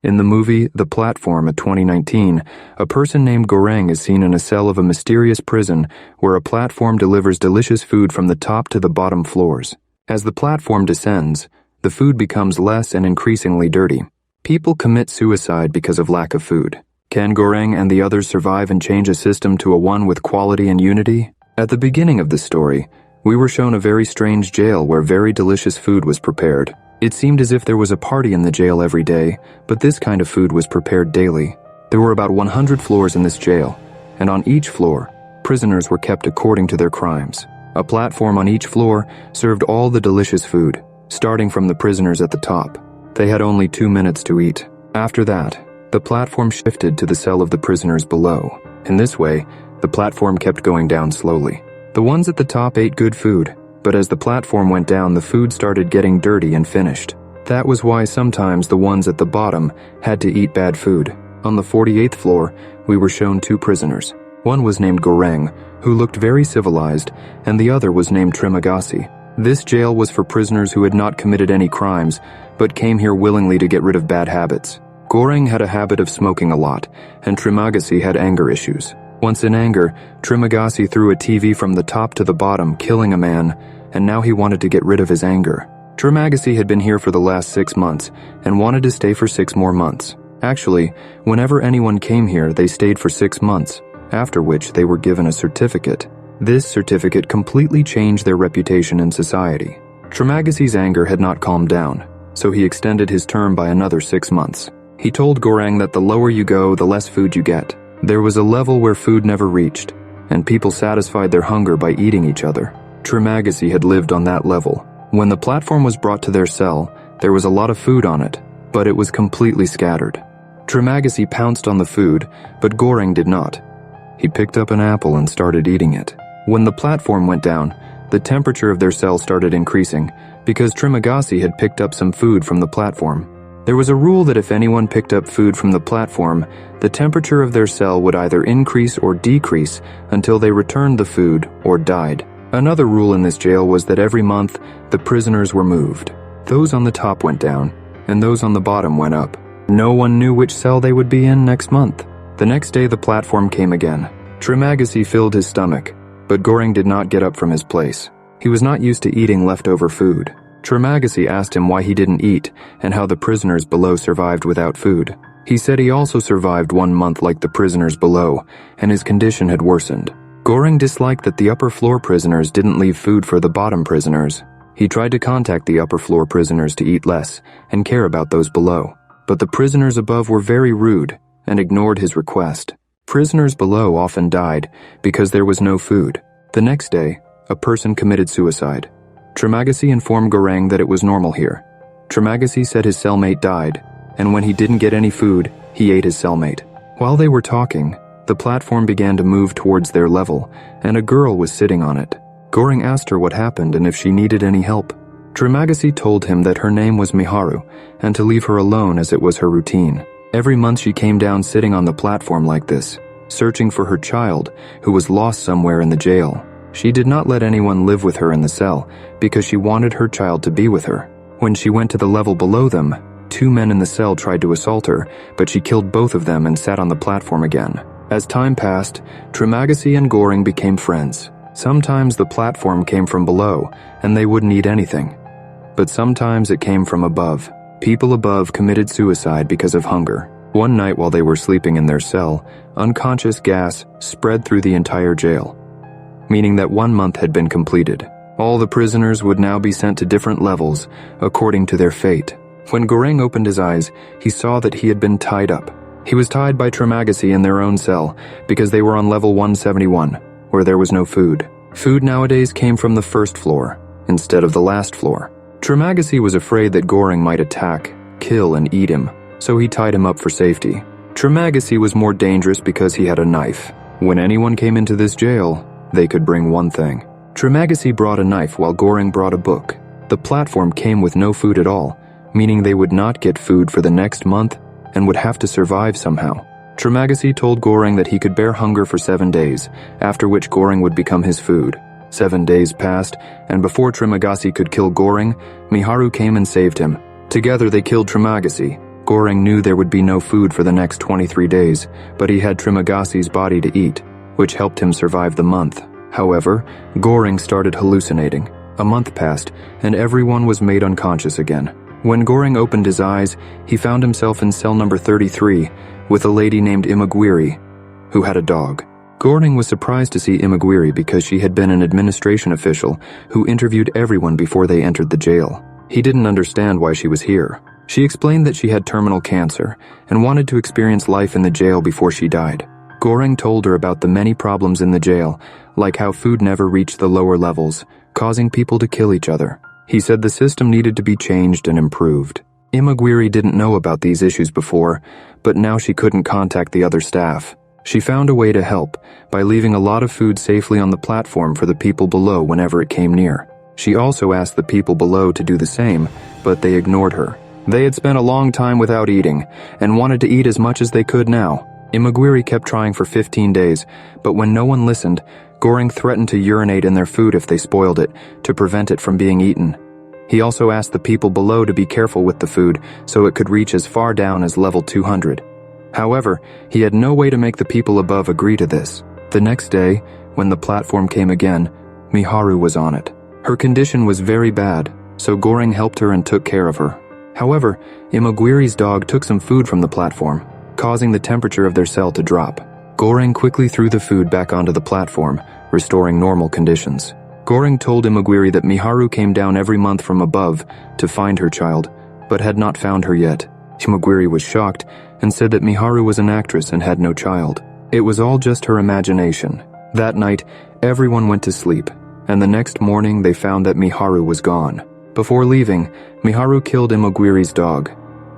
In the movie The Platform of 2019, a person named Goreng is seen in a cell of a mysterious prison where a platform delivers delicious food from the top to the bottom floors. As the platform descends, the food becomes less and increasingly dirty. People commit suicide because of lack of food. Can Goreng and the others survive and change a system to a one with quality and unity? At the beginning of this story, we were shown a very strange jail where very delicious food was prepared. It seemed as if there was a party in the jail every day, but this kind of food was prepared daily. There were about 100 floors in this jail, and on each floor, prisoners were kept according to their crimes. A platform on each floor served all the delicious food, starting from the prisoners at the top. They had only 2 minutes to eat. After that, the platform shifted to the cell of the prisoners below. In this way, the platform kept going down slowly. The ones at the top ate good food, but as the platform went down, the food started getting dirty and finished. That was why sometimes the ones at the bottom had to eat bad food. On the 48th floor, we were shown 2 prisoners. One was named Goreng, who looked very civilized, and the other was named Trimagasi. This jail was for prisoners who had not committed any crimes, but came here willingly to get rid of bad habits. Goreng had a habit of smoking a lot, and Trimagasi had anger issues. Once in anger, Trimagasi threw a TV from the top to the bottom, killing a man, and now he wanted to get rid of his anger. Trimagasi had been here for the last 6 months, and wanted to stay for 6 more months. Actually, whenever anyone came here, they stayed for 6 months, after which they were given a certificate. This certificate completely changed their reputation in society. Trimagasi's anger had not calmed down, so he extended his term by another 6 months. He told Goreng that the lower you go, the less food you get. There was a level where food never reached, and people satisfied their hunger by eating each other. Trimagasi had lived on that level. When the platform was brought to their cell, there was a lot of food on it, but it was completely scattered. Trimagasi pounced on the food, but Goreng did not. He picked up an apple and started eating it. When the platform went down, the temperature of their cell started increasing, because Trimagasi had picked up some food from the platform. There was a rule that if anyone picked up food from the platform, the temperature of their cell would either increase or decrease until they returned the food or died. Another rule in this jail was that every month, the prisoners were moved. Those on the top went down, and those on the bottom went up. No one knew which cell they would be in next month. The next day, the platform came again. Trimagasi filled his stomach, but Goreng did not get up from his place. He was not used to eating leftover food. Trimagasi asked him why he didn't eat and how the prisoners below survived without food. He said he also survived 1 month like the prisoners below, and his condition had worsened. Goreng disliked that the upper floor prisoners didn't leave food for the bottom prisoners. He tried to contact the upper floor prisoners to eat less and care about those below, but the prisoners above were very rude and ignored his request. Prisoners below often died because there was no food. The next day, a person committed suicide. Trimagasi informed Goreng that it was normal here. Trimagasi said his cellmate died, and when he didn't get any food, he ate his cellmate. While they were talking, the platform began to move towards their level, and a girl was sitting on it. Goreng asked her what happened and if she needed any help. Trimagasi told him that her name was Miharu, and to leave her alone as it was her routine. Every month she came down sitting on the platform like this, searching for her child, who was lost somewhere in the jail. She did not let anyone live with her in the cell, because she wanted her child to be with her. When she went to the level below them, 2 men in the cell tried to assault her, but she killed both of them and sat on the platform again. As time passed, Trimagasi and Goreng became friends. Sometimes the platform came from below, and they wouldn't eat anything. But sometimes it came from above. People above committed suicide because of hunger. One night while they were sleeping in their cell, unconscious gas spread through the entire jail, meaning that 1 month had been completed. All the prisoners would now be sent to different levels, according to their fate. When Goreng opened his eyes, he saw that he had been tied up. He was tied by Trimagasi in their own cell, because they were on level 171, where there was no food. Food nowadays came from the first floor, instead of the last floor. Trimagasi was afraid that Goreng might attack, kill, and eat him, so he tied him up for safety. Trimagasi was more dangerous because he had a knife. When anyone came into this jail, they could bring one thing. Trimagasi brought a knife while Goreng brought a book. The platform came with no food at all, meaning they would not get food for the next month and would have to survive somehow. Trimagasi told Goreng that he could bear hunger for 7 days, after which Goreng would become his food. 7 days passed, and before Trimagasi could kill Goreng, Miharu came and saved him. Together they killed Trimagasi. Goring knew there would be no food for the next 23 days, but he had Trimagasi's body to eat, which helped him survive the month. However, Goring started hallucinating. A month passed, and everyone was made unconscious again. When Goring opened his eyes, he found himself in cell number 33 with a lady named Imagwiri, who had a dog. Goring was surprised to see Imagwiri because she had been an administration official who interviewed everyone before they entered the jail. He didn't understand why she was here. She explained that she had terminal cancer and wanted to experience life in the jail before she died. Goring told her about the many problems in the jail, like how food never reached the lower levels, causing people to kill each other. He said the system needed to be changed and improved. Imagwiri didn't know about these issues before, but now she couldn't contact the other staff. She found a way to help by leaving a lot of food safely on the platform for the people below whenever it came near. She also asked the people below to do the same, but they ignored her. They had spent a long time without eating and wanted to eat as much as they could now. Imagwiri kept trying for 15 days, but when no one listened, Goring threatened to urinate in their food if they spoiled it, to prevent it from being eaten. He also asked the people below to be careful with the food so it could reach as far down as level 200. However, he had no way to make the people above agree to this. The next day, when the platform came again, Miharu was on it. Her condition was very bad, so Goring helped her and took care of her. However, Imagwiri's dog took some food from the platform, causing the temperature of their cell to drop. Goring quickly threw the food back onto the platform, restoring normal conditions. Goring told Imagwiri that Miharu came down every month from above to find her child, but had not found her yet. Imagwiri was shocked and said that Miharu was an actress and had no child. It was all just her imagination. That night, everyone went to sleep, and the next morning they found that Miharu was gone. Before leaving, Miharu killed Imagwiri's dog,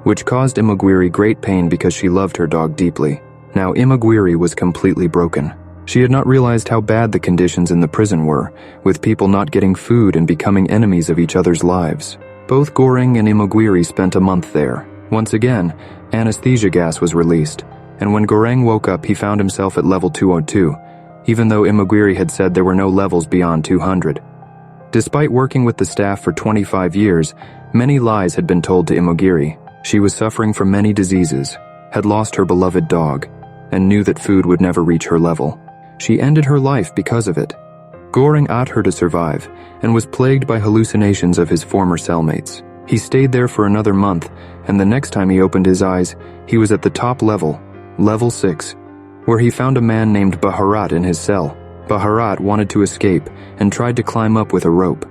which caused Imagwiri great pain because she loved her dog deeply. Now Imagwiri was completely broken. She had not realized how bad the conditions in the prison were, with people not getting food and becoming enemies of each other's lives. Both Goring and Imagwiri spent a month there. Once again, anesthesia gas was released, and when Goring woke up he found himself at level 202, even though Imagwiri had said there were no levels beyond 200. Despite working with the staff for 25 years, many lies had been told to Imagwiri. She was suffering from many diseases, had lost her beloved dog, and knew that food would never reach her level. She ended her life because of it. Goring ate her to survive, and was plagued by hallucinations of his former cellmates. He stayed there for another month, and the next time he opened his eyes, he was at the top level, level 6, where he found a man named Bharat in his cell. Bharat wanted to escape and tried to climb up with a rope,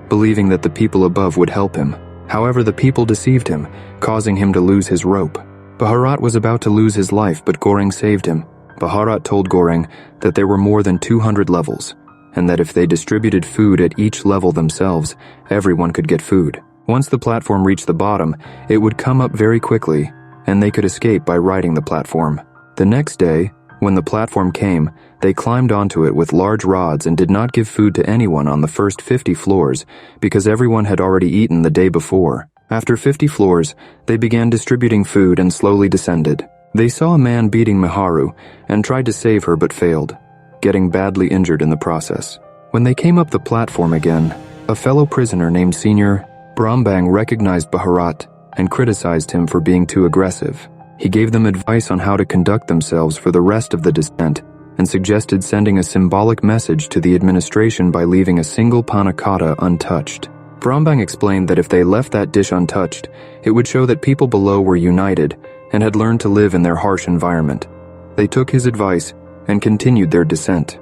believing that the people above would help him. However, the people deceived him, causing him to lose his rope. Bharat was about to lose his life, but Goring saved him. Bharat told Goring that there were more than 200 levels, and that if they distributed food at each level themselves, everyone could get food. Once the platform reached the bottom, it would come up very quickly, and they could escape by riding the platform. The next day, when the platform came, they climbed onto it with large rods and did not give food to anyone on the first 50 floors because everyone had already eaten the day before. After 50 floors, they began distributing food and slowly descended. They saw a man beating Miharu and tried to save her but failed, getting badly injured in the process. When they came up the platform again, a fellow prisoner named Senior Brahmbang recognized Bharat and criticized him for being too aggressive. He gave them advice on how to conduct themselves for the rest of the descent and suggested sending a symbolic message to the administration by leaving a single panna cotta untouched. Brahmbang explained that if they left that dish untouched, it would show that people below were united and had learned to live in their harsh environment. They took his advice and continued their descent.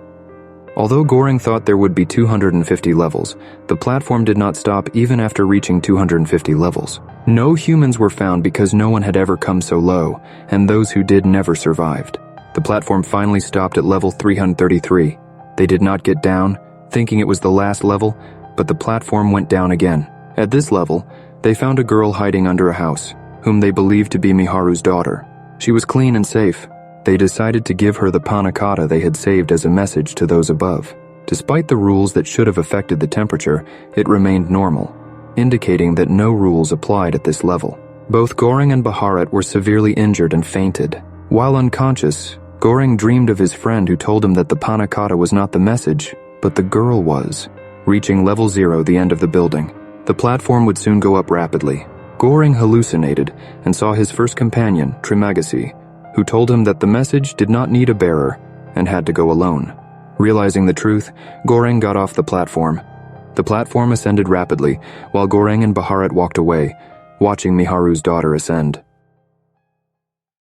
Although Goring thought there would be 250 levels, the platform did not stop even after reaching 250 levels. No humans were found because no one had ever come so low, and those who did never survived. The platform finally stopped at level 333. They did not get down, thinking it was the last level, but the platform went down again. At this level, they found a girl hiding under a house, whom they believed to be Miharu's daughter. She was clean and safe. They decided to give her the panna cotta they had saved as a message to those above. Despite the rules that should have affected the temperature, it remained normal, indicating that no rules applied at this level. Both Goring and Bharat were severely injured and fainted. While unconscious, Goring dreamed of his friend who told him that the panna cotta was not the message, but the girl was. Reaching level 0, the end of the building, the platform would soon go up rapidly. Goreng hallucinated and saw his first companion, Trimagasi, who told him that the message did not need a bearer and had to go alone. Realizing the truth, Goreng got off the platform. The platform ascended rapidly, while Goreng and Baharat walked away, watching Miharu's daughter ascend.